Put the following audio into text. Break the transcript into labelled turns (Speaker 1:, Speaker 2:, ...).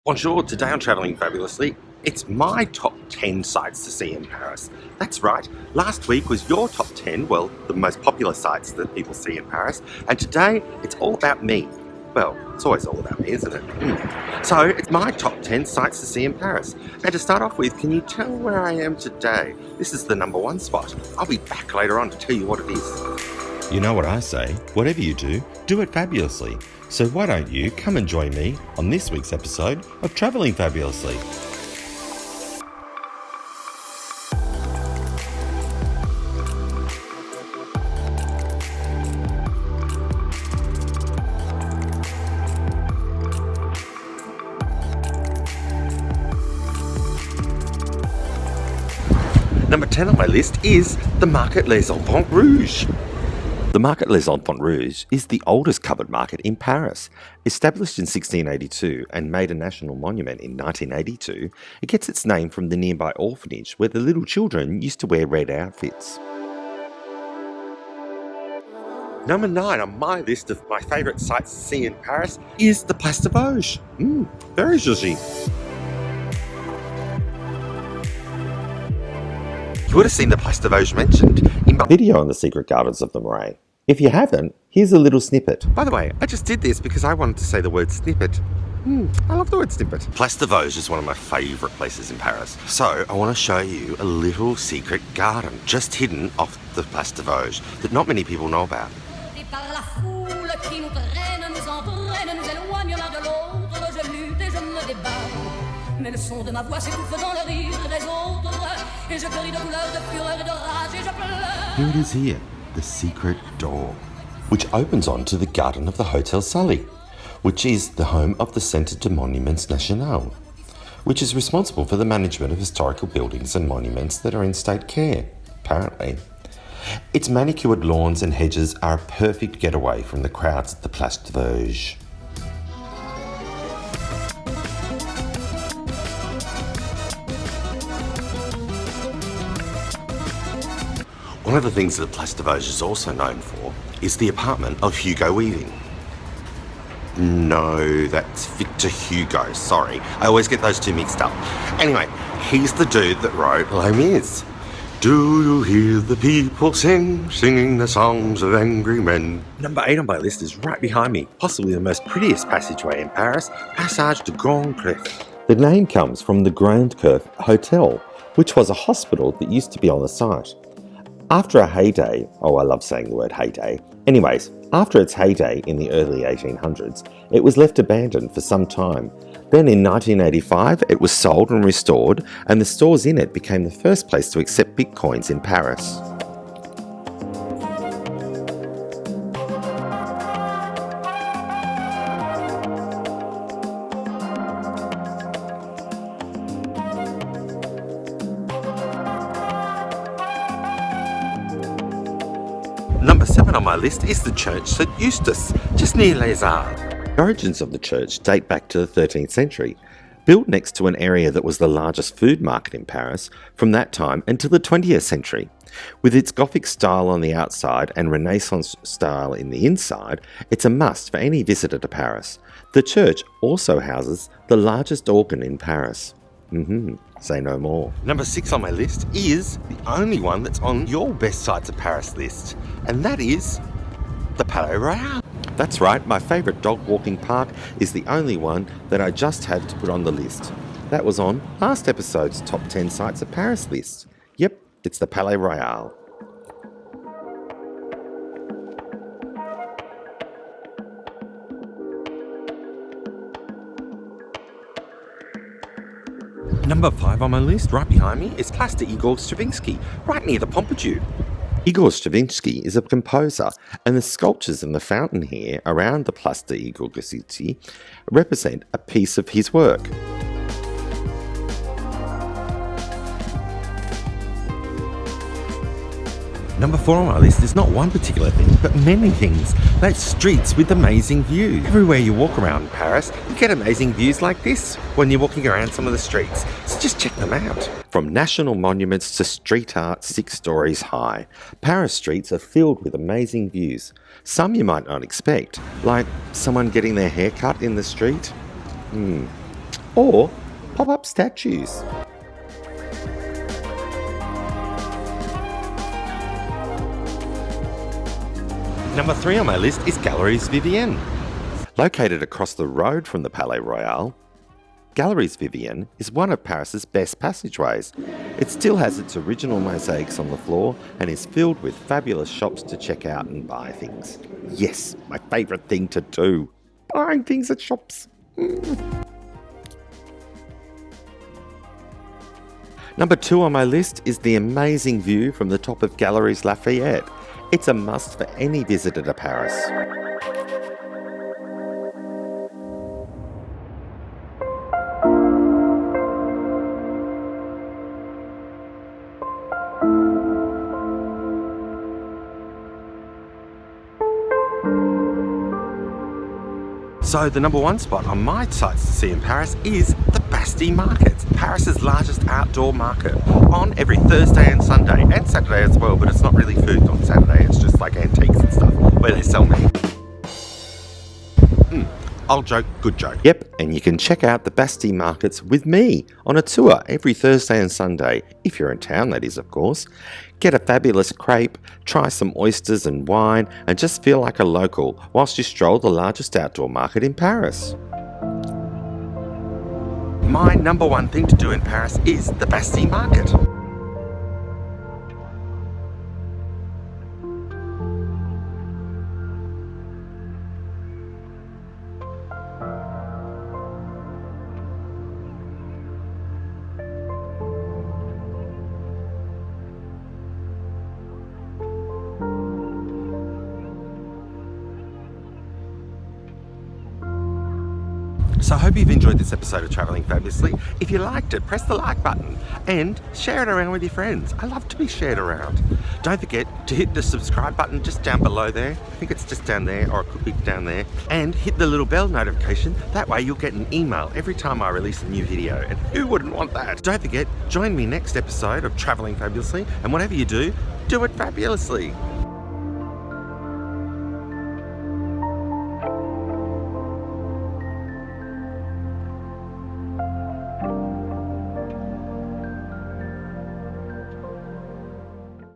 Speaker 1: Bonjour, today on Travelling Fabulously, it's my top 10 sites to see in Paris. That's right, last week was your top 10, well, the most popular sites that people see in Paris, and today it's all about me. Well, it's always all about me, isn't it? So, it's my top 10 sites to see in Paris. And to start off with, can you tell where I am today? This is the number one spot. I'll be back later on to tell you what it is.
Speaker 2: You know what I say, whatever you do it fabulously. So why don't you come and join me on this week's episode of Travelling Fabulously.
Speaker 1: Number 10 on my list is the Market Les Enfants Rouges.
Speaker 2: The Market Les Enfants Rouges is the oldest covered market in Paris. Established in 1682 and made a national monument in 1982, it gets its name from the nearby orphanage where the little children used to wear red outfits.
Speaker 1: Number 9 on my list of my favourite sites to see in Paris is the Place de Vosges. Very jolly. You would have seen the Place de Vosges mentioned in my
Speaker 2: Video on the secret gardens of the Marais. If you haven't, here's a little snippet.
Speaker 1: By the way, I just did this because I wanted to say the word snippet. I love the word snippet. Place de Vosges is one of my favourite places in Paris. So I want to show you a little secret garden just hidden off the Place de Vosges that not many people know about.
Speaker 3: Mais le son de ma voix s'étouffe dans le rire des autres, et je crie de douleur, de fureur et de rage, et je pleure.
Speaker 2: Here it is here, the secret door, which opens onto the garden of the Hotel Sully, which is the home of the Centre de Monuments Nationaux, which is responsible for the management of historical buildings and monuments that are in state care, apparently. Its manicured lawns and hedges are a perfect getaway from the crowds at the Place de Vosges.
Speaker 1: One of the things that Place de Vosges is also known for is the apartment of Hugo Weaving. No, that's Victor Hugo, sorry. I always get those two mixed up. Anyway, he's the dude that wrote Les Mis. Do you hear the people singing the songs of angry men? Number 8 on my list is right behind me, possibly the most prettiest passageway in Paris, Passage de Grand Clef.
Speaker 2: The name comes from the Grand Curve Hotel, which was a hospital that used to be on the site. After a heyday, I love saying the word heyday. Anyways, after its heyday in the early 1800s, it was left abandoned for some time. Then in 1985, it was sold and restored, and the stores in it became the first place to accept bitcoins in Paris.
Speaker 1: Number 7 on my list is the Church St Eustace, just near Les Arts.
Speaker 2: The origins of the church date back to the 13th century. Built next to an area that was the largest food market in Paris from that time until the 20th century. With its Gothic style on the outside and Renaissance style in the inside, it's a must for any visitor to Paris. The church also houses the largest organ in Paris. Say no more.
Speaker 1: Number 6 on my list is the only one that's on your best sites of Paris list, and that is the Palais Royal.
Speaker 2: That's right, my favourite dog walking park is the only one that I just had to put on the list. That was on last episode's top 10 sites of Paris list. Yep, it's the Palais Royal.
Speaker 1: Number 5 on my list, right behind me, is Place de Igor Stravinsky, right near the Pompidou.
Speaker 2: Igor Stravinsky is a composer, and the sculptures in the fountain here around the Place de Igor Stravinsky represent a piece of his work.
Speaker 1: Number 4 on my list is not one particular thing, but many things. That's streets with amazing views. Everywhere you walk around Paris, you get amazing views like this when you're walking around some of the streets. So just check them out.
Speaker 2: From national monuments to street art 6 stories high, Paris streets are filled with amazing views. Some you might not expect, like someone getting their hair cut in the street. or pop-up statues.
Speaker 1: Number 3 on my list is Galeries Vivienne.
Speaker 2: Located across the road from the Palais Royal, Galeries Vivienne is one of Paris's best passageways. It still has its original mosaics on the floor and is filled with fabulous shops to check out and buy things. Yes, my favourite thing to do, buying things at shops. Number 2 on my list is the amazing view from the top of Galeries Lafayette. It's a must for any visitor to Paris.
Speaker 1: So the number 1 spot on my sights to see in Paris is the Bastille Market, Paris's largest outdoor market, on every Thursday and Sunday, and Saturday as well, but it's not really food on Saturday, it's just like antiques and stuff, where they sell meat. Old joke, good joke.
Speaker 2: Yep, and you can check out the Bastille Markets with me on a tour every Thursday and Sunday, if you're in town that is, of course. Get a fabulous crepe, try some oysters and wine, and just feel like a local whilst you stroll the largest outdoor market in Paris.
Speaker 1: My number 1 thing to do in Paris is the Bastille Market. So I hope you've enjoyed this episode of Travelling Fabulously. If you liked it, press the like button and share it around with your friends. I love to be shared around. Don't forget to hit the subscribe button just down below there. I think it's just down there, or it could be down there. And hit the little bell notification. That way you'll get an email every time I release a new video. And who wouldn't want that? Don't forget, join me next episode of Travelling Fabulously. And whatever you do, do it fabulously.